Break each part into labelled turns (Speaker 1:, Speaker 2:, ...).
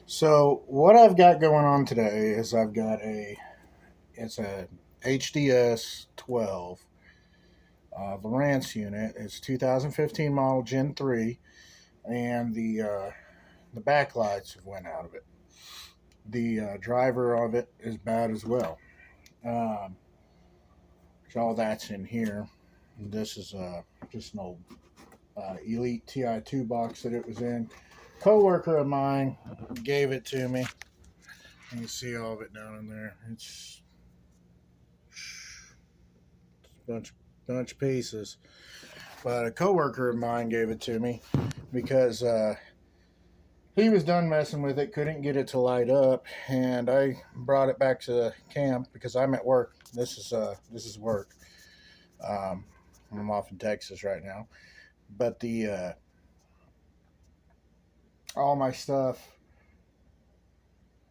Speaker 1: So what I've got going on today is it's a HDS 12 lowrance unit. It's 2015 model Gen 3, and the backlights have went out of it. The driver of it is bad as well. Um, so all that's in here. This is just an old Elite TI2 box that it was in. Coworker of mine gave it to me. You can see all of it down in there. It's bunch of pieces. But a coworker of mine gave it to me because he was done messing with it, couldn't get it to light up, and I brought it back to the camp because I'm at work. This is work. Um, I'm off in Texas right now, but the all my stuff.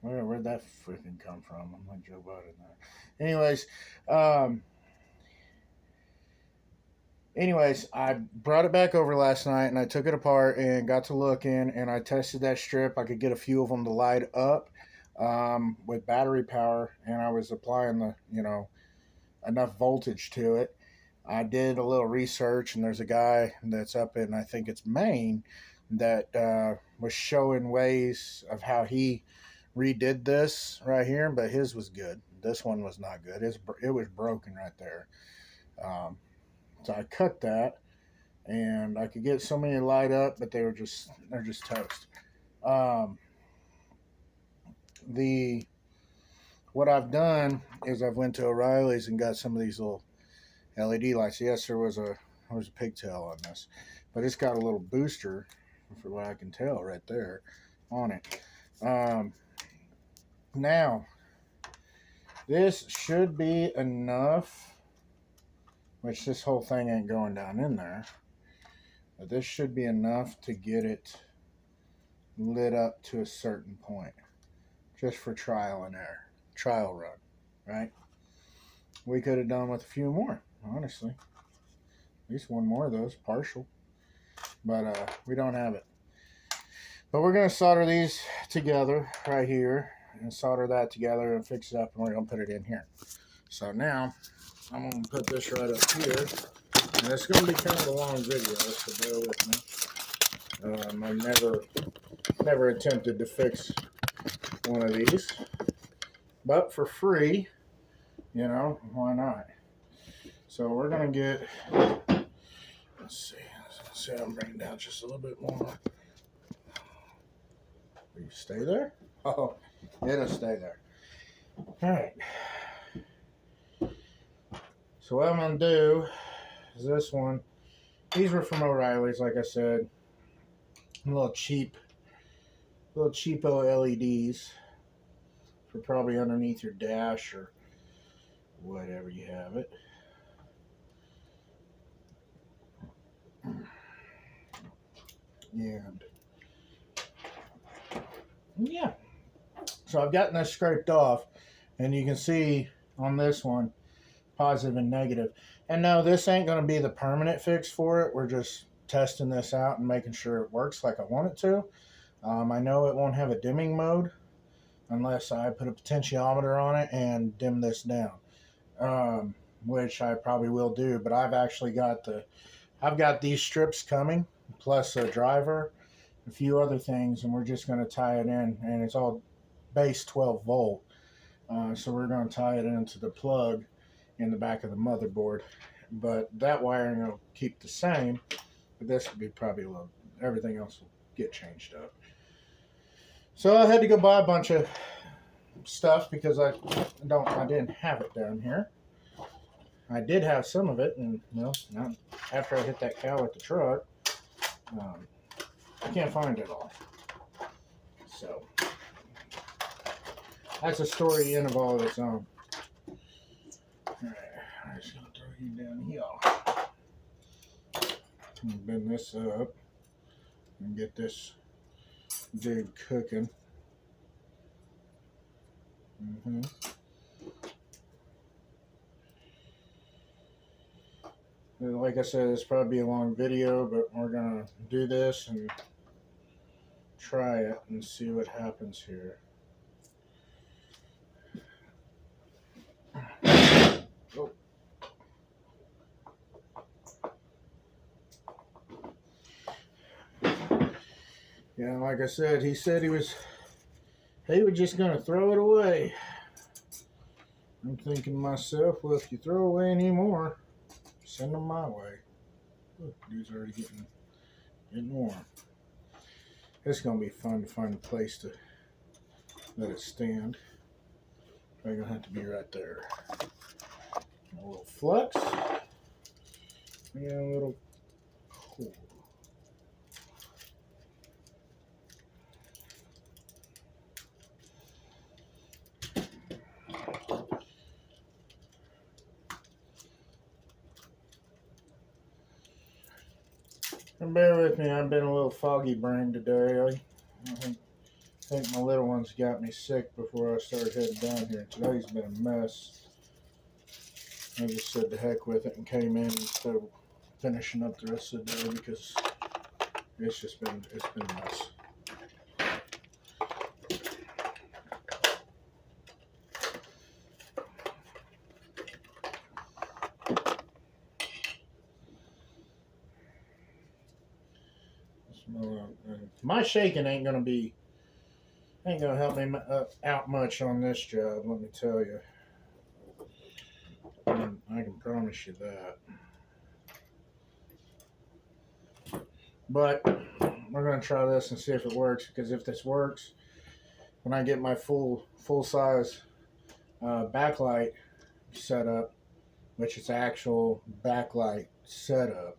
Speaker 1: Where'd that freaking come from? I'm like Joe Biden there. Anyways, um, I brought it back over last night and I took it apart and got to looking and I tested that strip. I could get a few of them to light up with battery power, and I was applying enough voltage to it. I did a little research, and there's a guy that's up in, I think it's Maine, that was showing ways of how he redid this right here, but his was good. This one was not good. It was broken right there. Um, so I cut that, and I could get so many light up, but they're just toast. Um, the what I've done is I've went to O'Reilly's and got some of these little LED lights. Yes, there was a pigtail on this, but it's got a little booster, for what I can tell, right there on it. Um, Now this should be enough. Which this whole thing ain't going down in there, but this should be enough to get it lit up to a certain point, just for trial and error, trial run, right? We could have done with a few more, honestly. At least one more of those, partial. But we don't have it. But we're going to solder these together right here and solder that together and fix it up, and we're going to put it in here. So now I'm going to put this right up here. And it's going to be kind of a long video, so bear with me. I never attempted to fix one of these. But for free, why not? So we're going to get, let's see, I'm bringing down just a little bit more. Will you stay there? Oh, it'll stay there. All right. So what I'm going to do is this one. These were from O'Reilly's, like I said. Little cheapo LEDs for probably underneath your dash or whatever you have it. And yeah, so I've gotten this scraped off, and you can see on this one positive and negative. And no, this ain't going to be the permanent fix for it. We're just testing this out and making sure it works like I want it to. I know it won't have a dimming mode unless I put a potentiometer on it and dim this down, which I probably will do. But I've got these strips coming, plus a driver, a few other things, and we're just going to tie it in, and it's all base 12 volt. So we're going to tie it into the plug in the back of the motherboard. But that wiring will keep the same, but this will be probably a little, everything else will get changed up. So I had to go buy a bunch of stuff because I didn't have it down here. I did have some of it, and not after I hit that cow with the truck. I can't find it all. So that's a story in of all of its own. Alright, I'm just gonna throw you down here. And bend this up and get this dude cooking. Like I said, it's probably a long video, but we're gonna do this and try it and see what happens here. Oh. Yeah, like I said, he said he was just going to throw it away. I'm thinking to myself, well, if you throw away any more, send them my way. Look, these are already getting warm. It's going to be fun to find a place to let it stand. They're going to have to be right there. A little flux. And a little cool. And bear with me, I've been a little foggy brain today. I think my little ones got me sick before I started heading down here. Today's been a mess. I just said the heck with it and came in instead of finishing up the rest of the day because it's been a mess. My shaking ain't gonna help me out much on this job. Let me tell you. I can promise you that. But we're gonna try this and see if it works. Because if this works, when I get my full size backlight setup, which is actual backlight setup,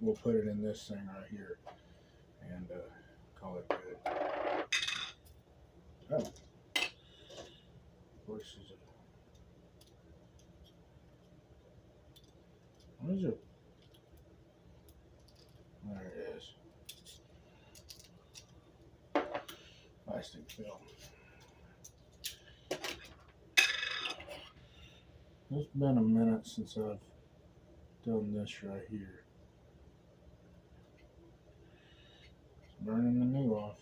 Speaker 1: we'll put it in this thing right here and call it good. Oh, of course, is it? What is it? There it is. Plastic film. It's been a minute since I've done this right here. It's burning the new off.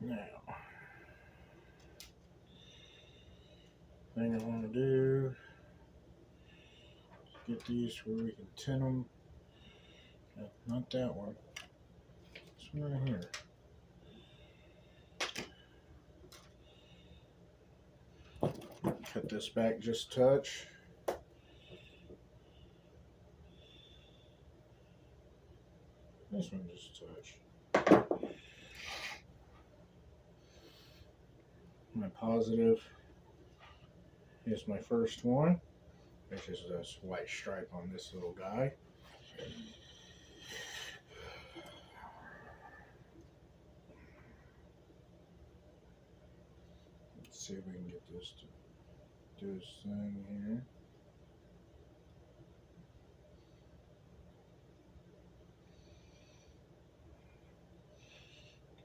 Speaker 1: Now, thing I want to do is get these where we can tin them. Not that one. This one right here. Cut this back just a touch. This one just a touch. My positive is my first one, which is this white stripe on this little guy. Let's see if we can get this to do its thing here.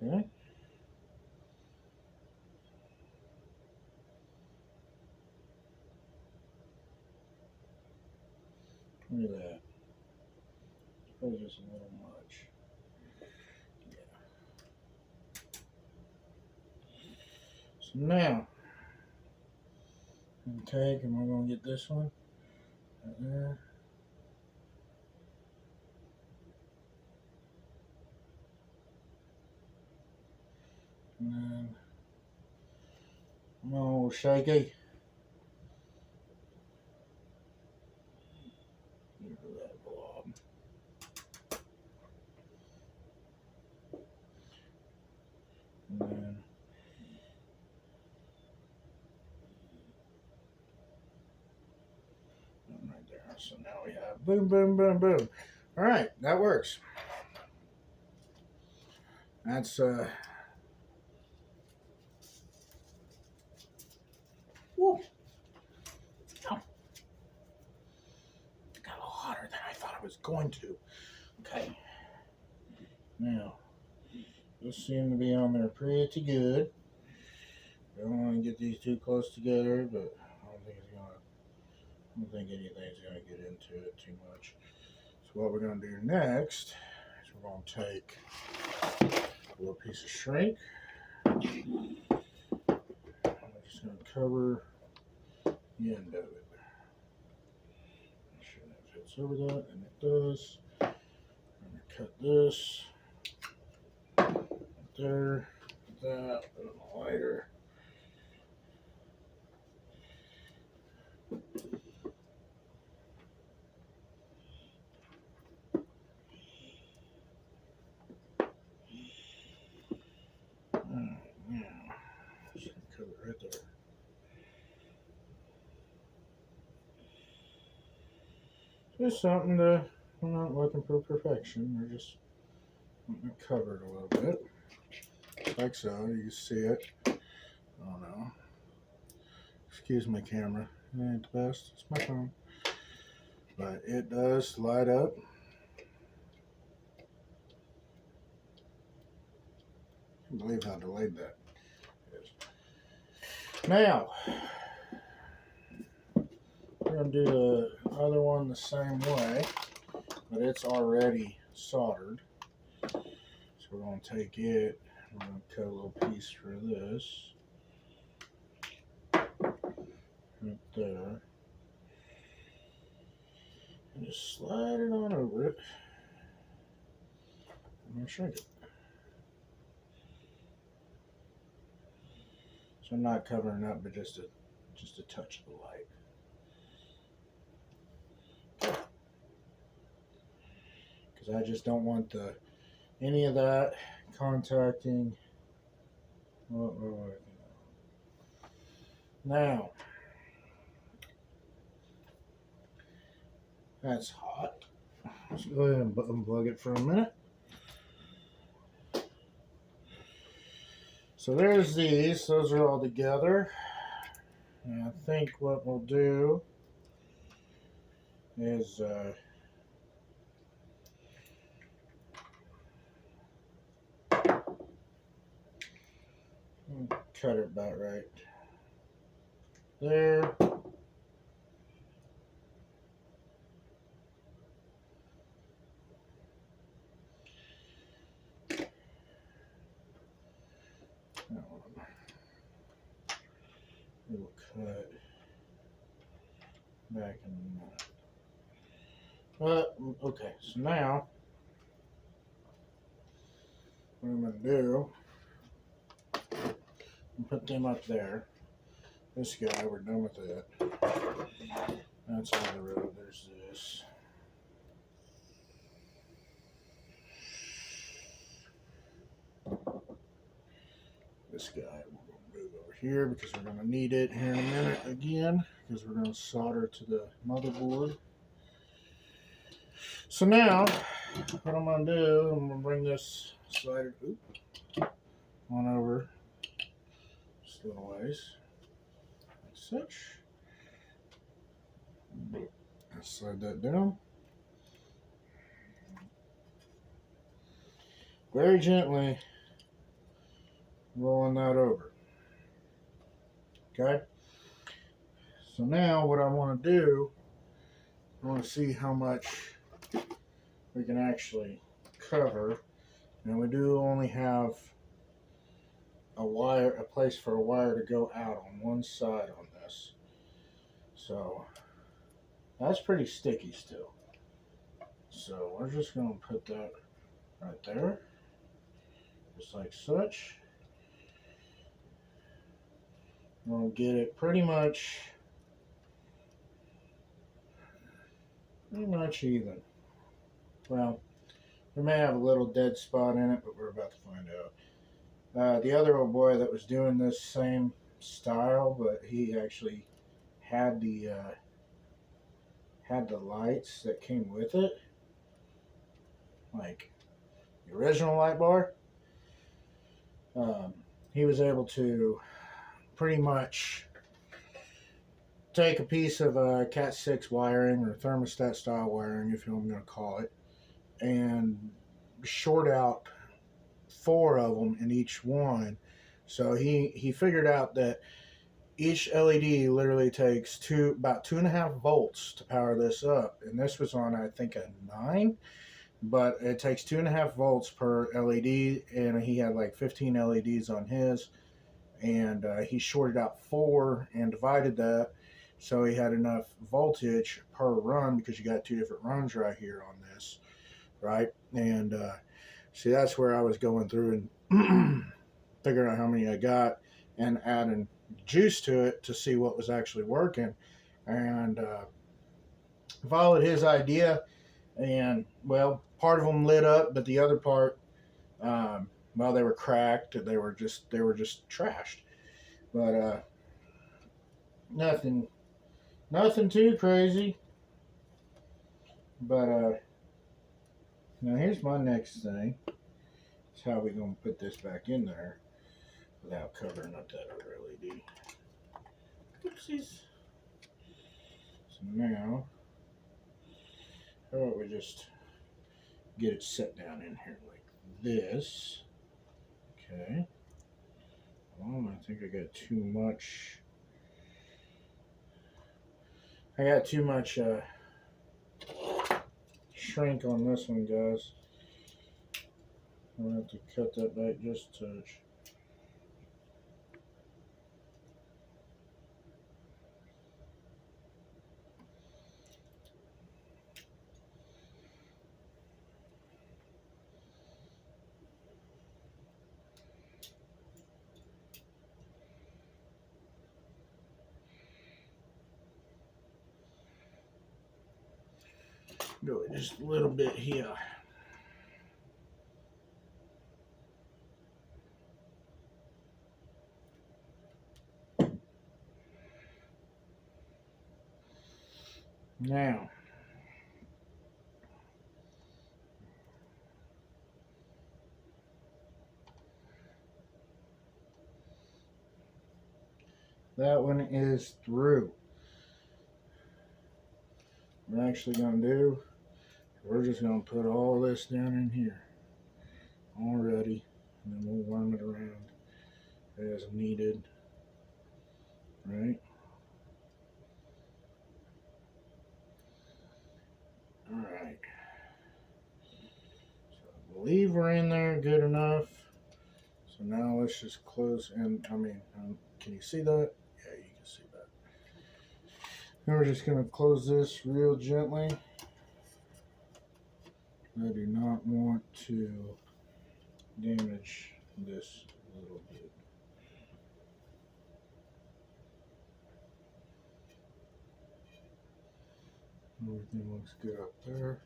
Speaker 1: Okay. Look at that. Probably just a little much. Yeah. So now, I'm going to take and we're going to get this one right there. And then, I'm a little shaky. That blob. And then, right there. So now we have boom, boom, boom, boom. All right, that works. That's whoop. Oh. It got a little hotter than I thought it was going to. Okay. Now, this seems to be on there pretty good. don't want to get these too close together, but I don't think anything's gonna get into it too much. So what we're gonna do next is we're gonna take a little piece of shrink. I'm just gonna cover the end of it. Make sure that fits over that, and it does. I'm gonna cut this right there, that, put it on the lighter. Now, just gonna cover it right there. Just something to, we're not looking for perfection, we're just wanting to cover it a little bit. Like so, you can see it. Oh no. Excuse my camera. It ain't the best. It's my phone. But it does light up. I can't believe how delayed that is. Now, we're going to do the other one the same way, but it's already soldered. So we're going to take it, we're going to cut a little piece for this. Right there. And just slide it on over it. I'm going to shrink it. So I'm not covering up, but just a touch of the light. Because I just don't want any of that contacting. Now, that's hot. Let's go ahead and unplug it for a minute. So there's these. Those are all together. And I think what we'll do is cut it about right there. We'll cut back in a minute. Okay, so now what I'm going to do, put them up there. This guy, we're done with that. That's on the road. There's this. This guy we're going to move over here because we're going to need it here in a minute again because we're going to solder to the motherboard. So now what I'm going to do, I'm going to bring this slider on over just a little ways like such. Slide that down very gently, rolling that over. Okay, so now what I want to do, I want to see how much we can actually cover, and we do only have a place for a wire to go out on one side on this, so that's pretty sticky still. So we're just going to put that right there, just like such. We're going to get it pretty much even. Well, we may have a little dead spot in it, but we're about to find out. The other old boy that was doing this same style, but he actually had the lights that came with it, like the original light bar. He was able to pretty much take a piece of Cat 6 wiring, or thermostat style wiring, if you want to call it, and short out 4 of them in each one, So he figured out that each LED literally takes about 2.5 volts to power this up, and this was on, I think, a 9, but it takes 2.5 volts per LED, and he had like 15 LEDs on his, and he shorted out 4 and divided that, so he had enough voltage per run, because you got 2 different runs right here on this, right? And see, that's where I was going through and figuring out how many I got and adding juice to it to see what was actually working, and followed his idea. And well, part of them lit up, but the other part, well, they were cracked. They were just trashed. But nothing too crazy. But now here's my next thing. It's how we gonna put this back in there without covering up that other LED. Oopsies. So now, how about we just get it set down in here like this? Okay. Well, I think I got too much. Shrink on this one, guys. I'm gonna have to cut that back just a touch. Do it just a little bit here. Now, that one is through. What we're actually going to do, we're just going to put all this down in here already, and then we'll worm it around as needed, right? Alright. So I believe we're in there good enough. So now let's just close, and can you see that? Yeah, you can see that. Now we're just going to close this real gently. I do not want to damage this a little bit. Everything looks good up there.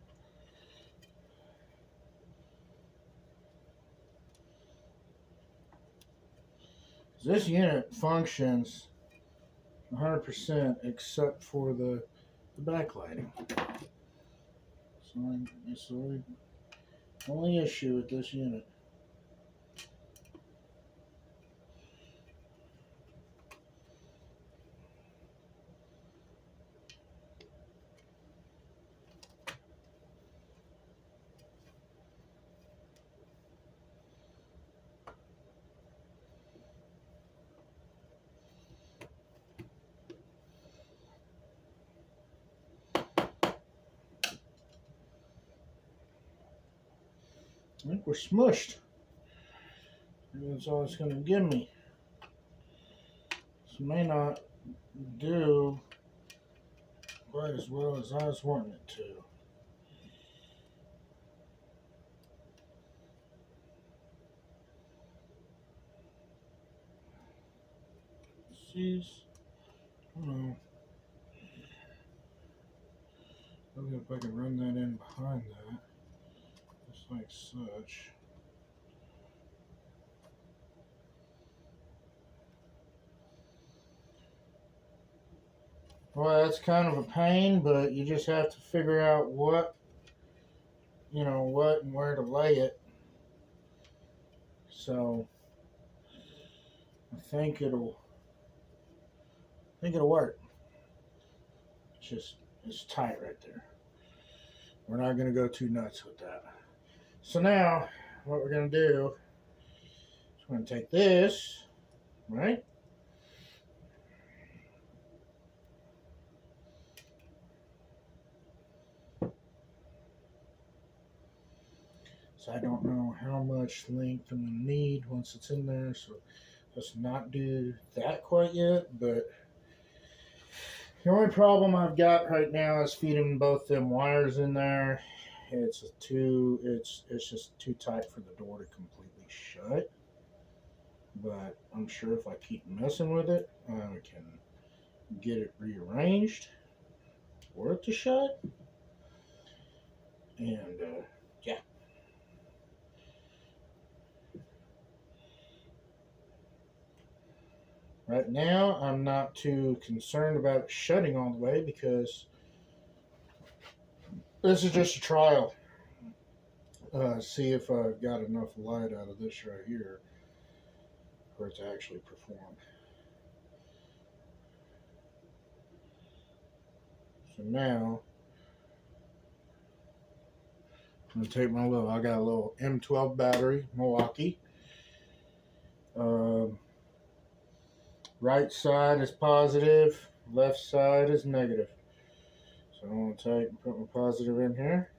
Speaker 1: This unit functions 100% except for the backlighting. So that's the only issue with this unit. I think we're smushed. That's all it's going to give me. This may not do quite as well as I was wanting it to. Jeez. I don't know. Let's see if I can run that in behind that. Just like such. Well, that's kind of a pain, but you just have to figure out what and where to lay it. So I think it'll work. It's tight right there. We're not going to go too nuts with that. So now what we're going to do is we're going to take this right? So I don't know how much length I'm going to need once it's in there, so let's not do that quite yet. But the only problem I've got right now is feeding both them wires in there. It's just too tight for the door to completely shut. But I'm sure if I keep messing with it, I can get it rearranged for it to shut. And yeah. Right now, I'm not too concerned about it shutting all the way because this is just a trial. See if I've got enough light out of this right here for it to actually perform. So now, I'm going to take I got a little M12 battery, Milwaukee. Right side is positive, left side is negative. So I'm going to take and put my positive in here.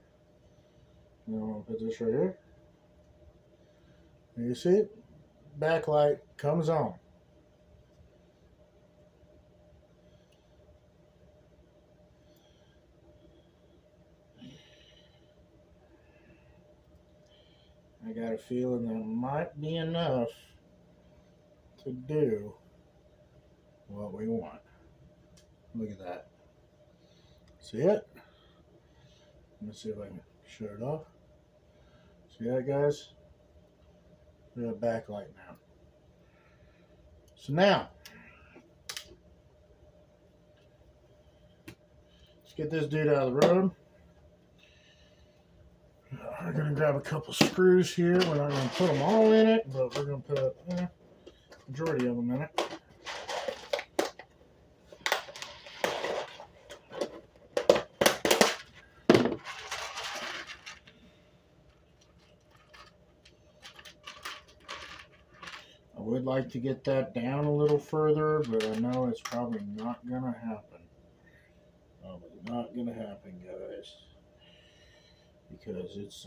Speaker 1: And I'm going to put this right here. And you see it? Backlight comes on. I got a feeling that might be enough to do what we want. Look at that. See it? Let me see if I can shut it off. See that, guys? We have a backlight now. So now, let's get this dude out of the road. We're going to grab a couple screws here. We're not going to put them all in it, but we're going to put the majority of them in it. I would like to get that down a little further, but I know it's probably not going to happen. Probably not going to happen, guys. Because it's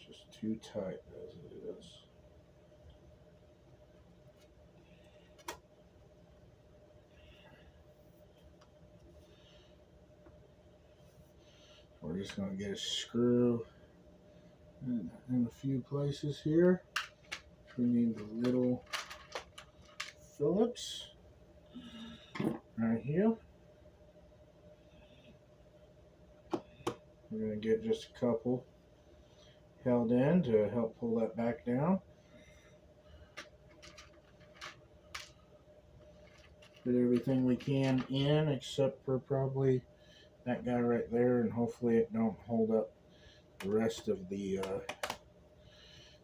Speaker 1: just too tight as it is. We're just going to get a screw in a few places here. We need the little Phillips right here. We're going to get just a couple held in to help pull that back down. Put everything we can in except for probably that guy right there, and hopefully it don't hold up the rest of the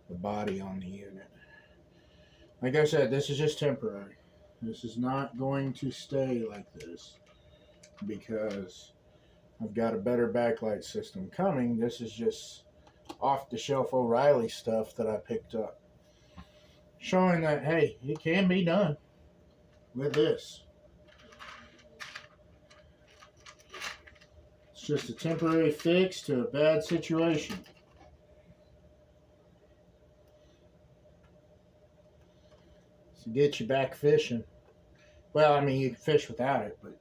Speaker 1: body on the unit. Like I said, this is just temporary. This is not going to stay like this because I've got a better backlight system coming. This is just off-the-shelf O'Reilly stuff that I picked up, showing that, hey, it can be done with this. It's just a temporary fix to a bad situation. To get you back fishing. Well, I mean, you can fish without it, but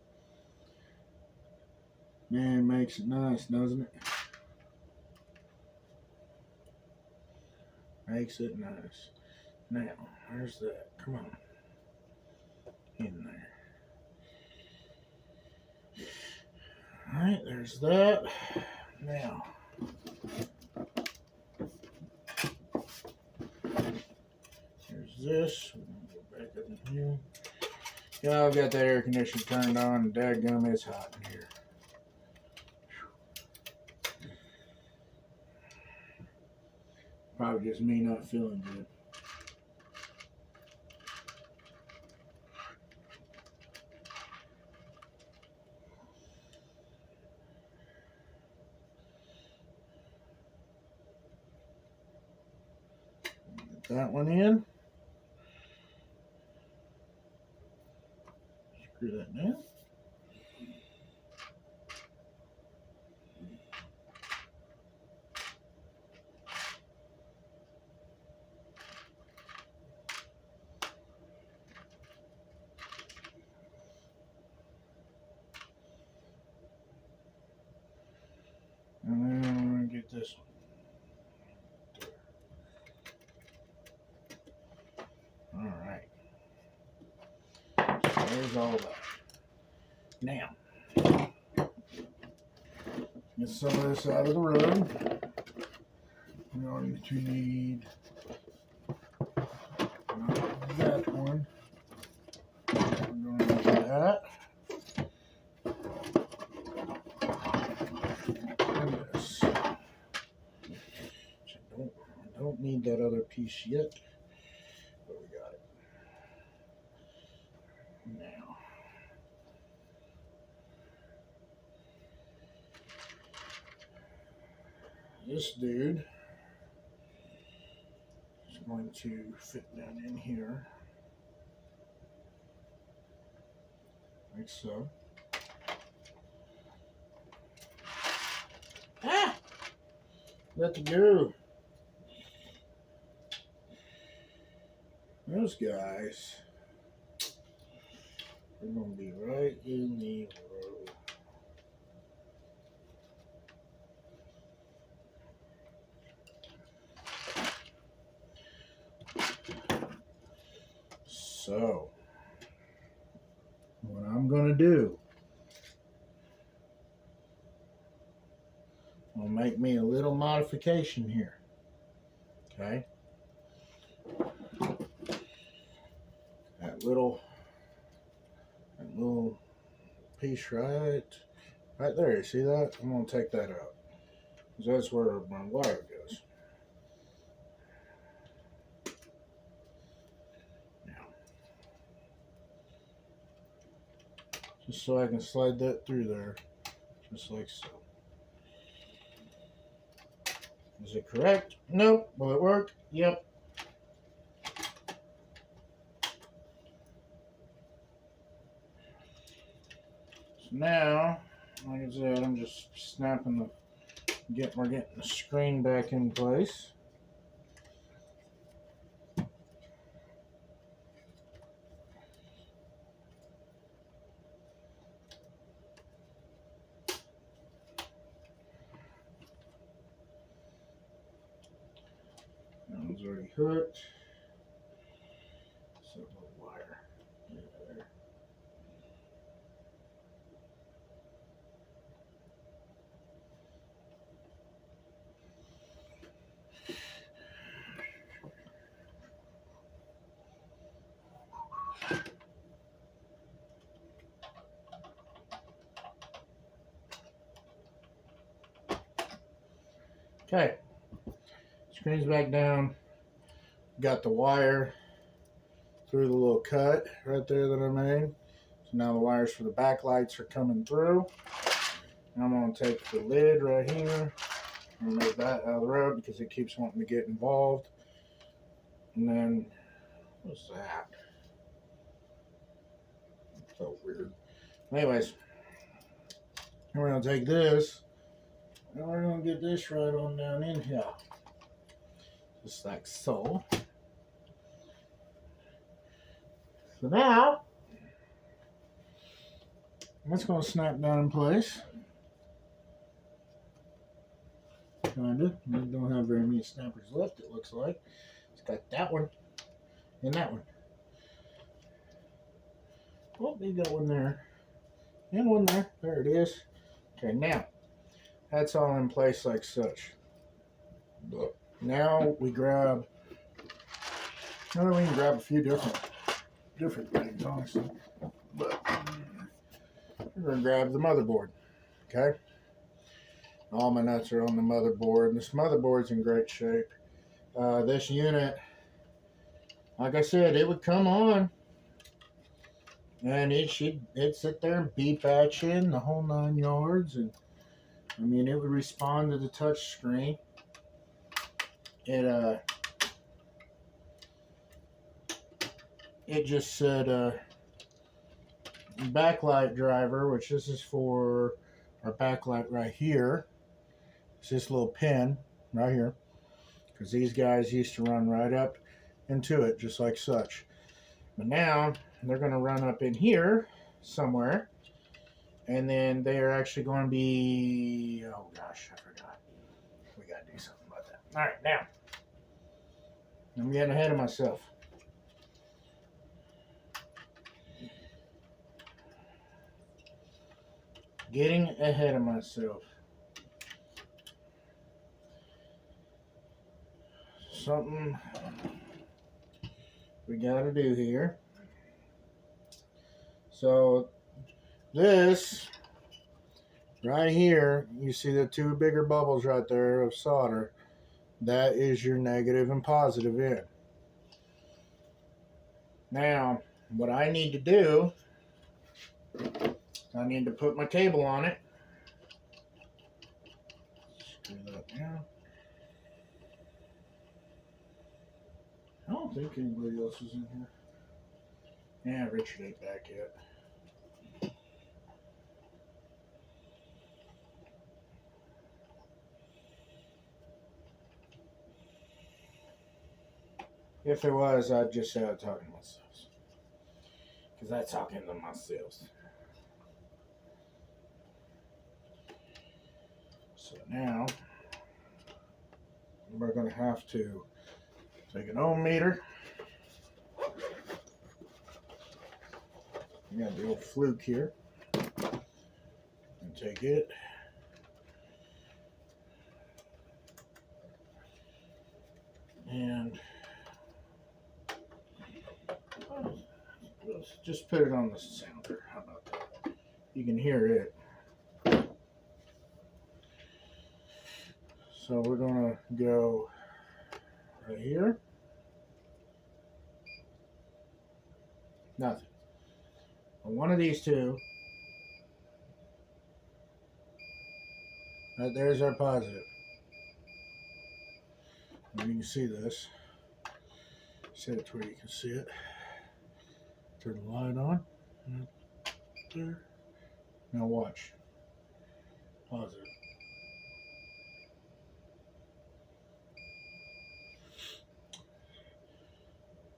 Speaker 1: man, it makes it nice, doesn't it? Makes it nice. Now, where's that? Come on. In there. Alright, there's that. Now, there's this. We'll go back up in here. Yeah, I've got that air conditioner turned on, and dadgum, it's hot in here. Probably just me not feeling good. that one in. Screw that down. And then we're going to get this one. All right. So there's all that. Now, get some of this out of the road. We're going to need that one. We're going to need that. And this. I don't need that other piece yet, but we got it. Now, this dude is going to fit down in here, like so. Ah! Let it go. Those guys are going to be right in the road. So, what I'm going to do, I'll make me a little modification here. Okay? That little piece right there. You see that? I'm going to take that out, because that's where my wire goes. Now, just so I can slide that through there, just like so. Is it correct? Nope. Will it work? Yep. So now, like I said, I'm just snapping we're getting the screen back in place. That one's already hooked. So the wire there. Okay, screen's back down. Got the wire through the little cut right there that I made. So now the wires for the backlights are coming through. And I'm going to take the lid right here and move that out of the road because it keeps wanting to get involved. And then, what's that? That felt weird. Anyways, we're going to take this and we're going to get this right on down in here. Just like so. So now, that's going to snap down in place. Kinda. We don't have very many snappers left, it looks like. It's got that one and that one. Oh, they got one there. And one there. There it is. Okay, now, that's all in place like such. But now we grab, we can grab a few different things, honestly. But we're going to grab the motherboard. Okay? All my nuts are on the motherboard. This motherboard's in great shape. This unit, like I said, it would come on and it'd sit there and beep at you and the whole 9 yards. And I mean, it would respond to the touch screen. it just said backlight driver, which this is for our backlight right here. It's this little pin right here, because these guys used to run right up into it just like such. But now they're going to run up in here somewhere, and then they are actually going to be, oh gosh, I forgot. We got to do something about that. All right, now I'm getting ahead of myself. Getting ahead of myself. Something we got to do here. So this right here, you see the two bigger bubbles right there of solder. That is your negative and positive end. Now, what I need to do, I need to put my cable on it. Screw that down. I don't think anybody else is in here. Yeah, Richard ain't back yet. If there was, I'd just say I'm talking to myself. Because I'm talking to myself. So now, we're going to have to take an ohm meter. We got the old fluke here. And take it. And let's just put it on the sounder. How about that? You can hear it. So we're going to go right here. Nothing. On one of these two, right there's our positive. And you can see this. Set it to where you can see it. Turn the light on. Right there. Now watch. Positive.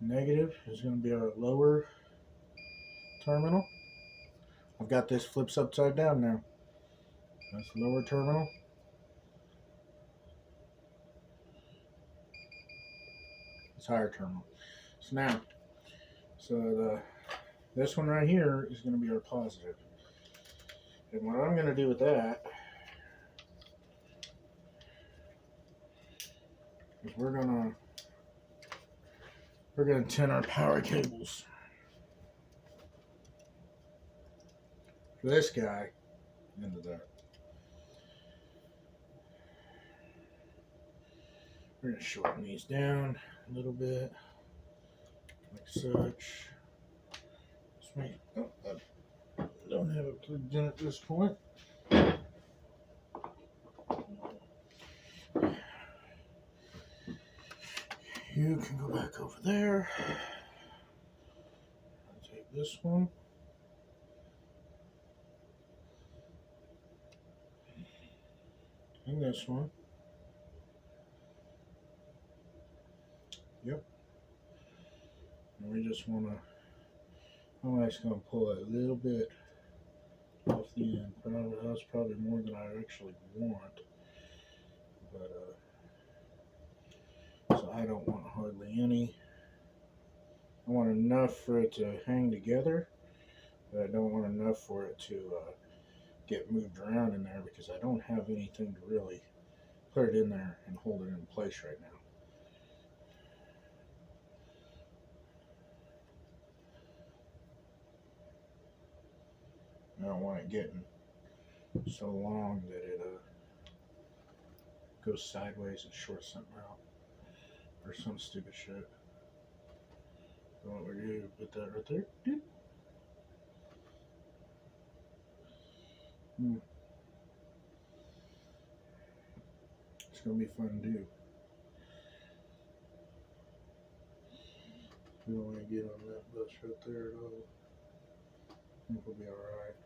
Speaker 1: Negative is going to be our lower terminal. I've got this flips upside down now. That's the lower terminal. It's higher terminal. So now, this one right here is going to be our positive. And what I'm going to do with that is we're going to tin our power cables for this guy into that. We're going to shorten these down a little bit, like such. Oh, I don't have it plugged in at this point. You can go back over there. I'll take this one. And this one. Yep. And we just want to, I'm just going to pull it a little bit off the end. That's probably more than I actually want. But, so I don't want hardly any. I want enough for it to hang together, but I don't want enough for it to get moved around in there because I don't have anything to really put it in there and hold it in place right now. I don't want it getting so long that it goes sideways and shorts something out or some stupid shit. So what we do, put that right there. It's gonna be fun to do. We don't want to get on that bush right there at all. I think we'll be alright.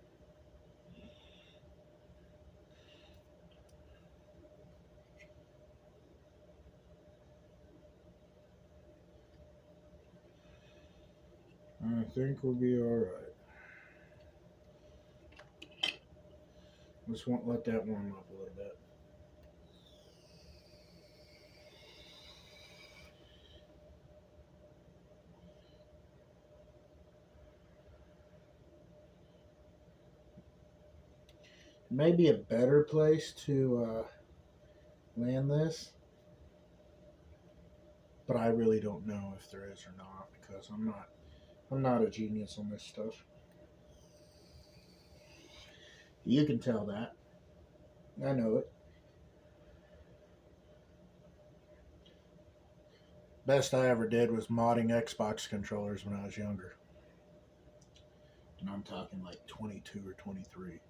Speaker 1: I think we'll be alright. Just won't let that warm up a little bit. Maybe a better place to land this, but I really don't know if there is or not because I'm not a genius on this stuff. You can tell that. I know it. Best I ever did was modding Xbox controllers when I was younger. And I'm talking like 22 or 23.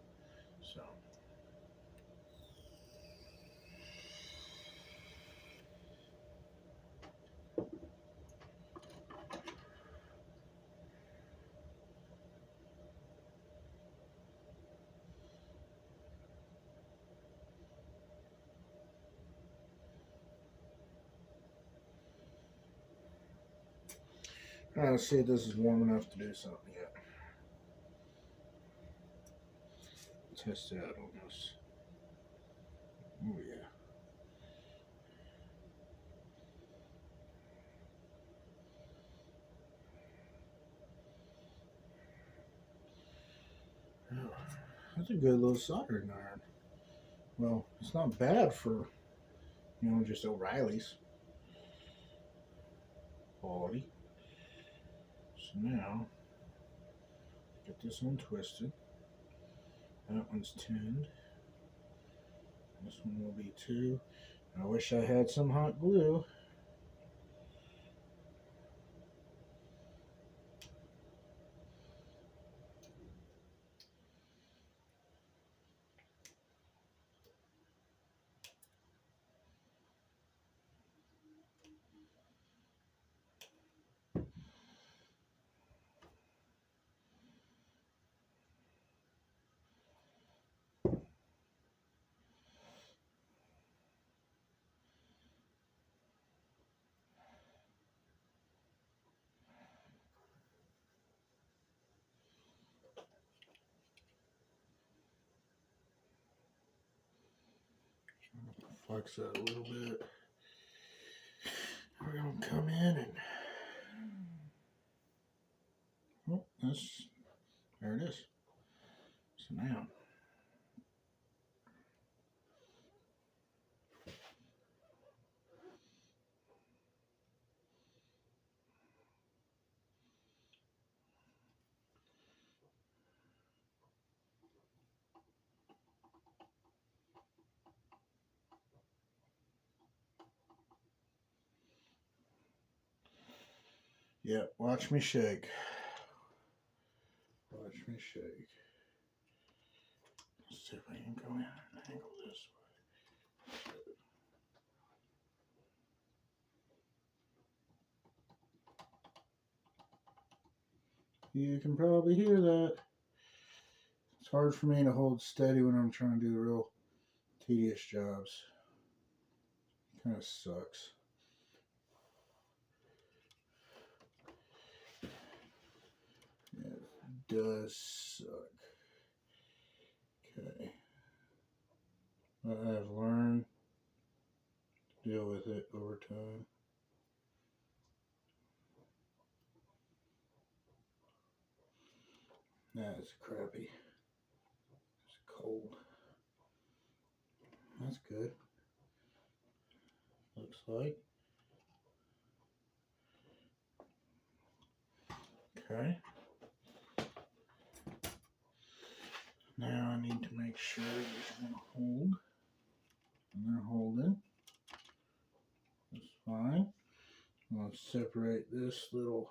Speaker 1: So. Let's see if this is warm enough to do something yet. Test it out on this. Oh, yeah. Oh, that's a good little soldering iron. Well, it's not bad for, just O'Reilly's quality. So now, get this one twisted. That one's tinned. This one will be too. I wish I had some hot glue. Flex that a little bit. We're going to come in and. Oh, there it is. So now. Yeah, watch me shake. Watch me shake. Let's see if I can go in and angle this way. You can probably hear that. It's hard for me to hold steady when I'm trying to do real tedious jobs. Kind of sucks. It does suck. Okay. But I've learned to deal with it over time. That's crappy. It's cold. That's good. Looks like. Okay. Now I need to make sure these are going to hold. And they're holding. That's fine. I'll separate this little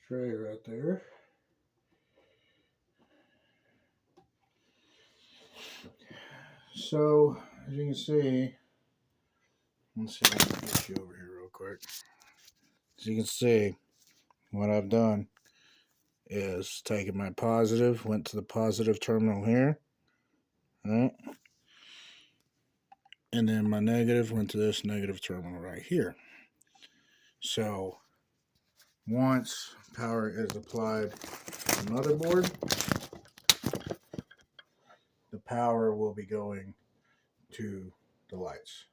Speaker 1: stray right there. So, as you can see, let's see if I can get you over here real quick. As you can see, what I've done is taken my positive, went to the positive terminal here, right? And then my negative went to this negative terminal right here. So once power is applied to the motherboard, the power will be going to the lights.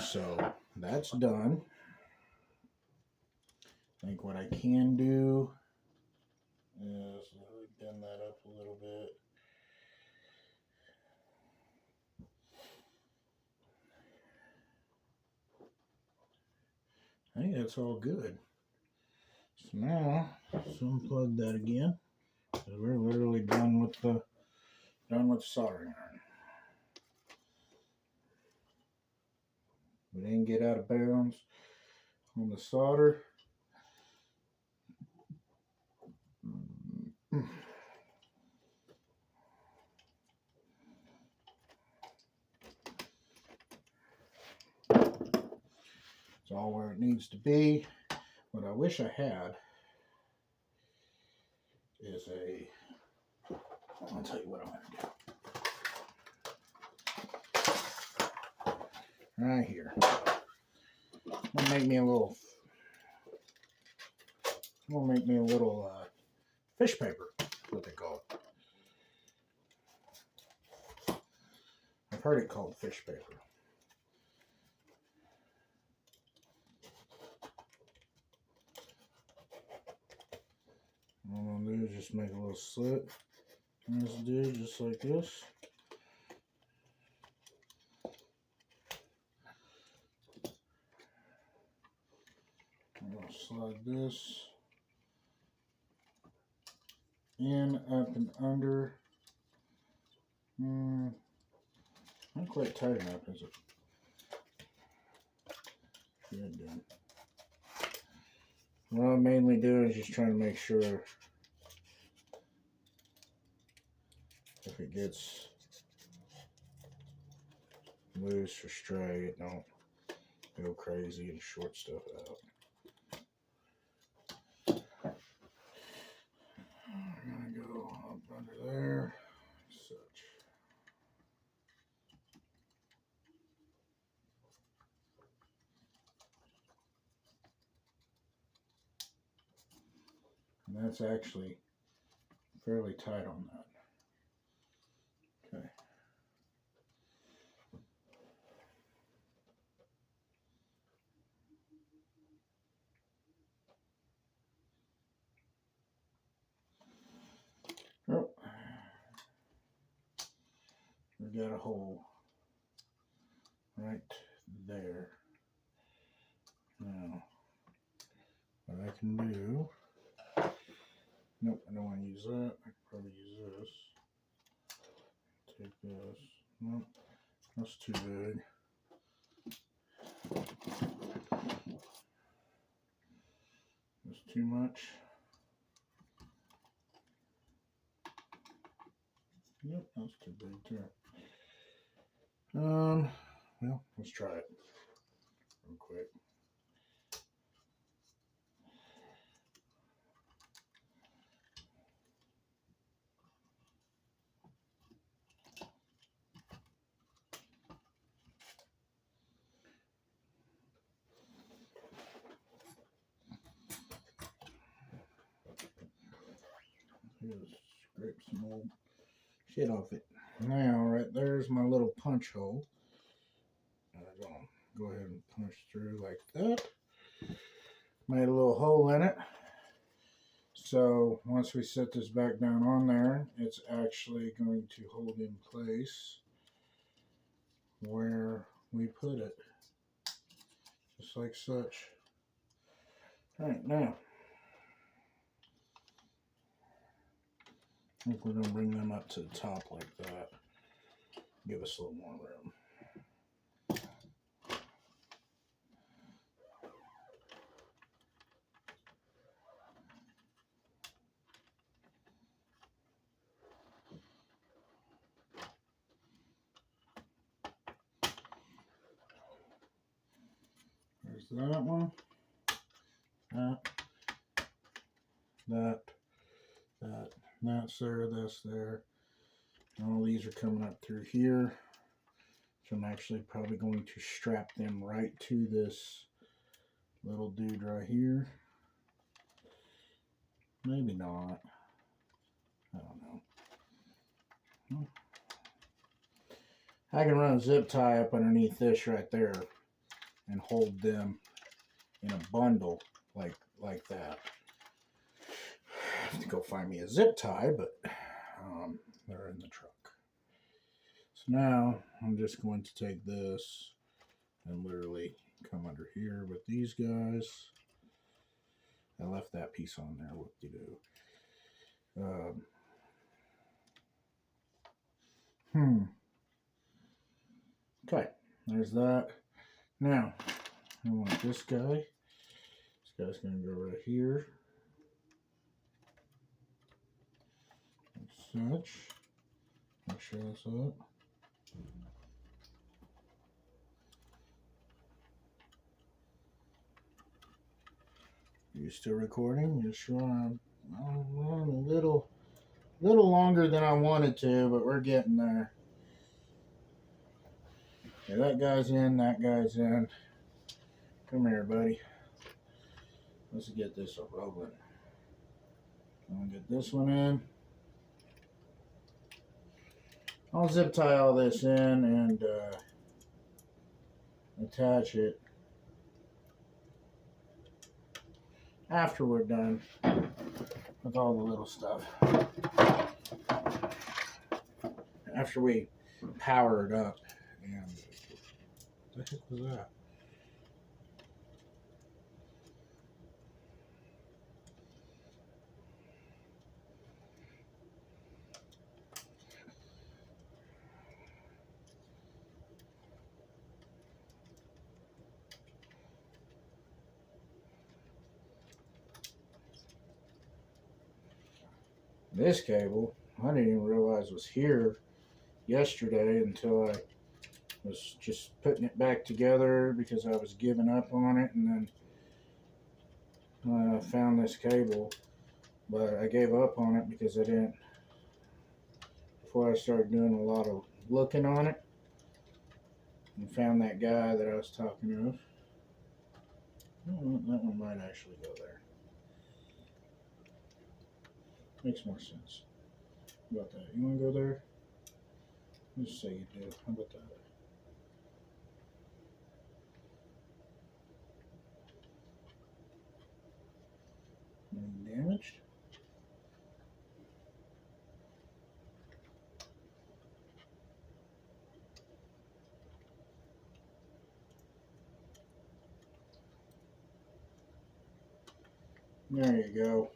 Speaker 1: So that's done. I think what I can do is bend that up a little bit. I think that's all good. So now, let's unplug that again. We're literally done with the soldering iron. We didn't get out of bounds on the solder. It's all where it needs to be. What I wish I had is I'll tell you what I'm going to do. Right here. I'm going to make me a little fish paper, what they call it. I've heard it called fish paper. What I'm going to do is just make a little slit in this dude, just like this. I'm going to slide this in, up, and under. Not quite tight enough, is it? Good, done. What I'm mainly doing is just trying to make sure if it gets loose or stray, it don't go crazy and short stuff out. I'm gonna go up under there, such. And that's actually fairly tight on that. Okay. Oh, we got a hole right there. Now, what I can do, nope, I don't want to use that. I can probably use this. Take this. Nope, that's too big. That's too much. Yep, that's too big too. Well, let's try it real quick. Just scrape some old shit off it. Now, right there's my little punch hole. I'm gonna go ahead and punch through like that. Made a little hole in it. So once we set this back down on there, it's actually going to hold in place where we put it. Just like such. Alright, now I think we're going to bring them up to the top like that. Give us a little more room. There's that one. that, that's there, that's there. All these are coming up through here. So I'm actually probably going to strap them right to this little dude right here. Maybe not. I don't know. I can run a zip tie up underneath this right there and hold them in a bundle like that. I have to go find me a zip tie, but they're in the truck. So now I'm just going to take this and literally come under here with these guys. I left that piece on there. What do you do? Okay, there's that. Now, I want this guy. This guy's going to go right here. Like such. Make sure that's up. You still recording? You sure? I'm running a little longer than I wanted to, but we're getting there. Okay, that guy's in, that guy's in. Come here, buddy. Let's get this rolling. I'm gonna get this one in. I'll zip tie all this in and attach it after we're done with all the little stuff. After we power it up. And what the heck was that? This cable, I didn't even realize was here yesterday until I was just putting it back together because I was giving up on it, and then I found this cable, but I gave up on it because I didn't, before I started doing a lot of looking on it, and found that guy that I was talking of. Oh, that one might actually go there. Makes more sense. How about that? You want to go there? Let's say you do. How about that? Any damaged? There you go.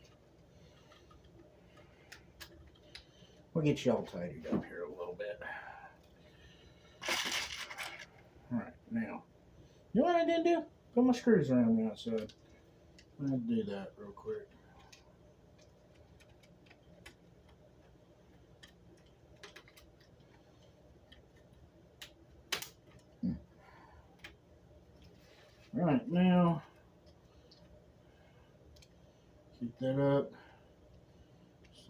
Speaker 1: We'll get you all tidied up here a little bit. Alright, now, you know what I didn't do? Put my screws around the outside. I'm going to do that real quick. Alright, now, keep that up.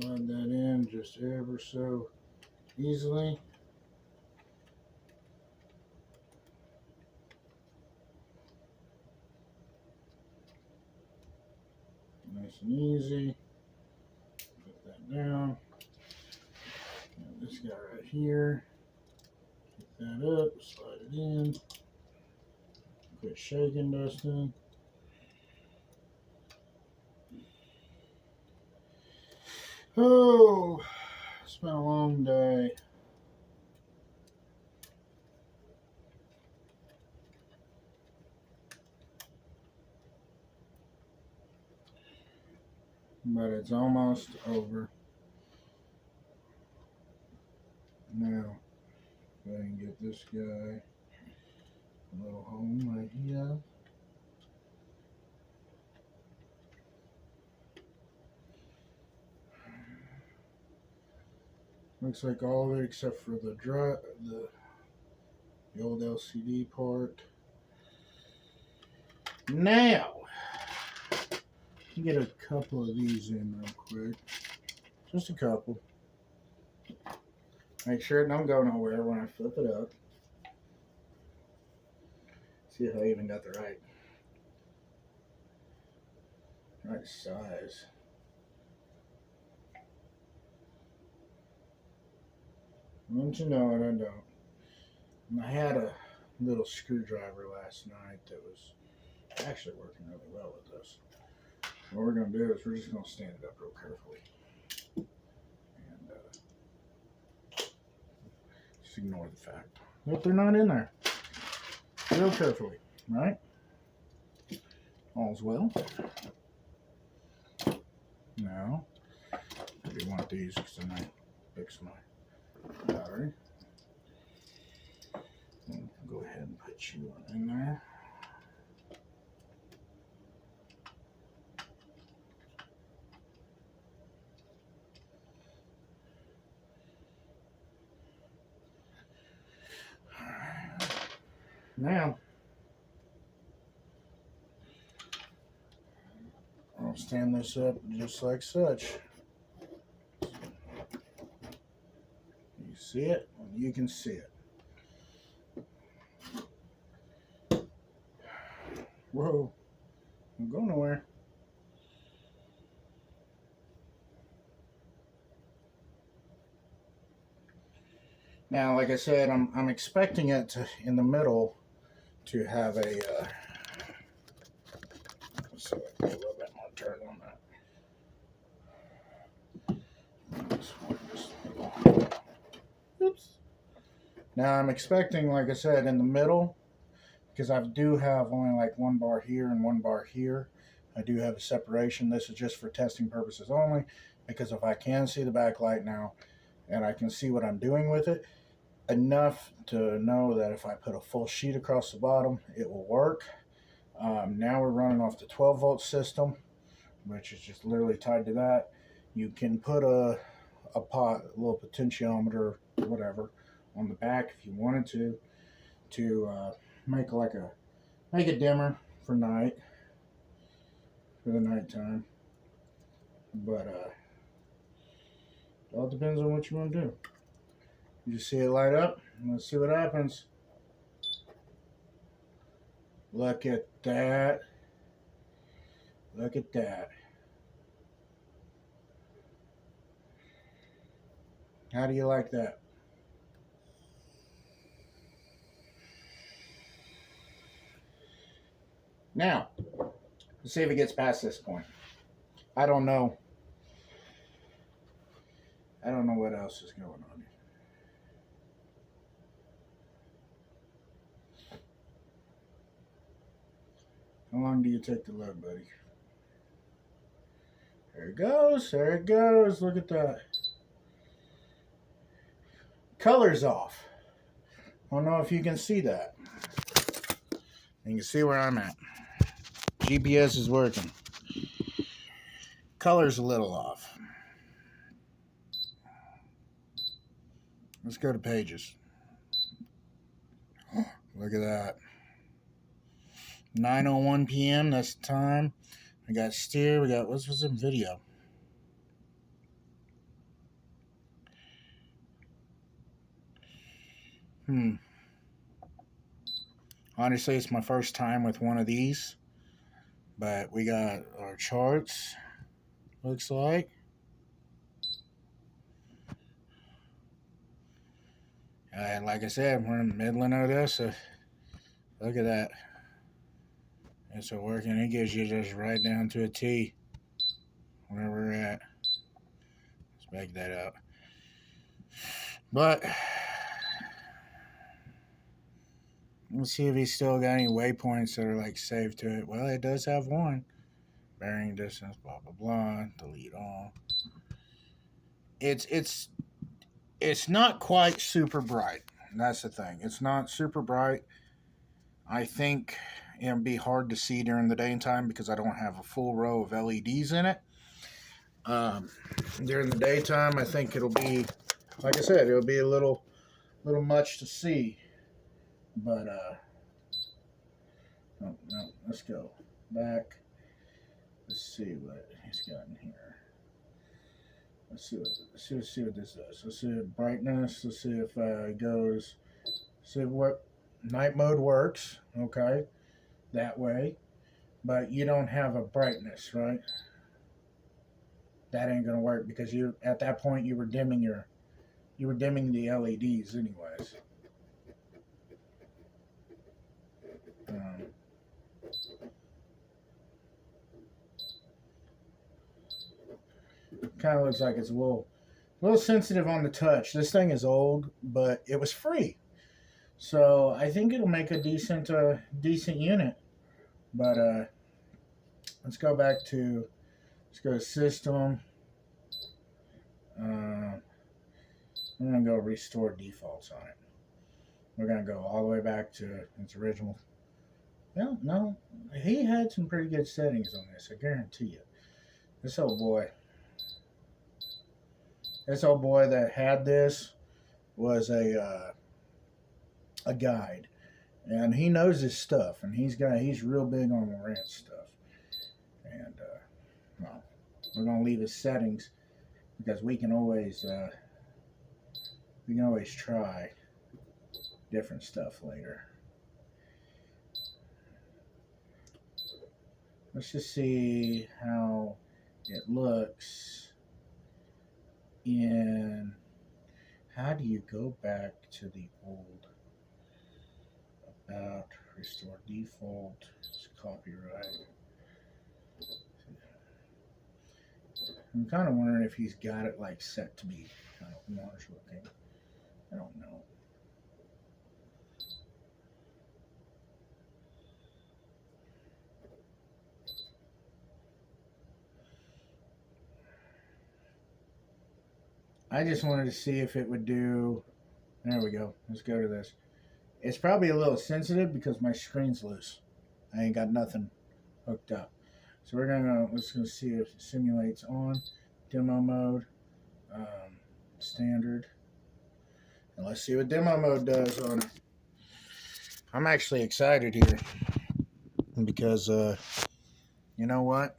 Speaker 1: Slide that in just ever so easily. Nice and easy. Put that down. Now this guy right here. Pick that up, slide it in. Quit shaking, Dustin. Oh, it's been a long day. But it's almost over. Now, go ahead and get this guy a little home right here. Looks like all of it except for the old LCD part. Now, Get a couple of these in real quick. Just a couple. Make sure it don't go nowhere when I flip it up. See if I even got the right size. Don't you know it, I don't. And I had a little screwdriver last night that was actually working really well with this. What we're going to do is we're just going to stand it up real carefully. And just ignore the fact that they're not in there. Real carefully, right? All's well. Now, I do want these because then I fix my battery. Go ahead and put you in there. Now, I'll stand this up just like such. You see it? You can see it. Whoa, don't go nowhere. Now, like I said, I'm expecting it to, in the middle, to have a. So a little bit more turn on that. Oops. Now I'm expecting, like I said, in the middle, because I do have only like one bar here and one bar here. I do have a separation. This is just for testing purposes only, because if I can see the backlight now, and I can see what I'm doing with it, enough to know that if I put a full sheet across the bottom, it will work. Now we're running off the 12-volt system, which is just literally tied to that. You can put a little potentiometer, whatever, on the back if you wanted to make a dimmer for night, for the nighttime. But it all depends on what you want to do. You just see it light up. Let's see what happens. Look at that. Look at that. How do you like that? Now, let's see if it gets past this point. I don't know. I don't know what else is going on here. How long do you take to load, buddy? There it goes. There it goes. Look at that. Color's off. I don't know if you can see that. You can see where I'm at. GPS is working. Color's a little off. Let's go to pages. Look at that. 9:01 p.m. That's the time. We got steer. We got what's in video. Honestly, it's my first time with one of these, but we got our charts. Looks like. And like I said, we're in the middle of this. So look at that. It's working. It gives you just right down to a T where we're at. Let's back that up. But let's see if he's still got any waypoints that are like saved to it. Well, it does have one. Bearing distance, blah blah blah. Delete all. It's not quite super bright. That's the thing. It's not super bright. I think it'll be hard to see during the daytime because I don't have a full row of LEDs in it. During the daytime, I think it'll be, like I said, it'll be a little much to see. But no, let's go back. Let's see what he's got in here. Let's see what this does. Let's see brightness. Let's see if it goes. See what night mode works. Okay, that way. But you don't have a brightness, right? That ain't gonna work because you at that point you were dimming the LEDs anyways. Um, Kind of looks like it's a little sensitive on the touch. This thing is old, but it was free, so I think it'll make a decent unit. But let's go to system. I'm gonna go restore defaults on it. We're gonna go all the way back to its original. Well, no, he had some pretty good settings on this. I guarantee you. This old boy. This old boy that had this was a guide, and he knows his stuff, and he's real big on lowrance stuff. And well, we're gonna leave his settings because we can always try different stuff later. Let's just see how it looks in. How do you go back to the old about restore default? It's copyright. I'm kind of wondering if he's got it like set to be kind of orange looking. I don't know. I just wanted to see if it would do. There we go. Let's go to this. It's probably a little sensitive because my screen's loose. I ain't got nothing hooked up. So let's go see if it simulates on demo mode, standard, and let's see what demo mode does on it. I'm actually excited here because you know what?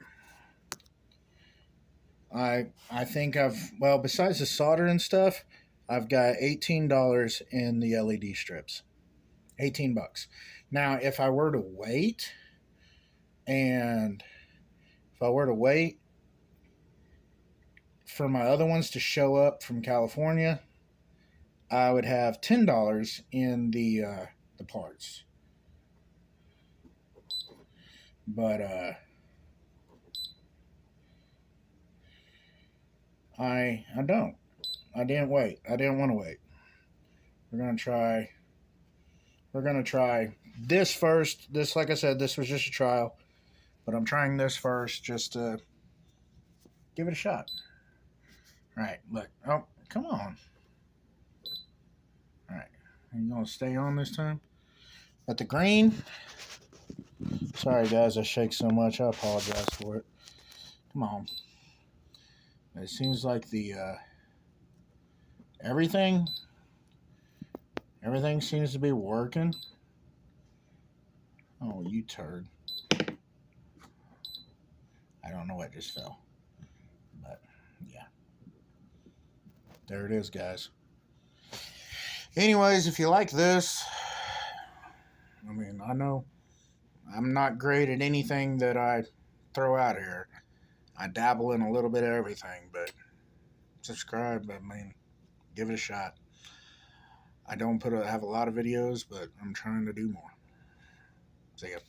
Speaker 1: I think besides the solder and stuff, I've got $18 in the LED strips. $18. Now, if I were to wait and if I were to wait for my other ones to show up from California, I would have $10 in the parts. But I don't. I didn't wait. I didn't want to wait. We're gonna try. We're gonna try this first. This, like I said, this was just a trial, but I'm trying this first just to give it a shot. All right, look. Oh, come on. All right, are you gonna stay on this time? But the green. Sorry, guys, I shake so much. I apologize for it. Come on. It seems like the everything seems to be working. Oh, you turd. I don't know what just fell. But, yeah. There it is, guys. Anyways, if you like this, I mean, I know I'm not great at anything that I throw out here. I dabble in a little bit of everything, but subscribe, I mean, give it a shot. I don't have a lot of videos, but I'm trying to do more. See ya.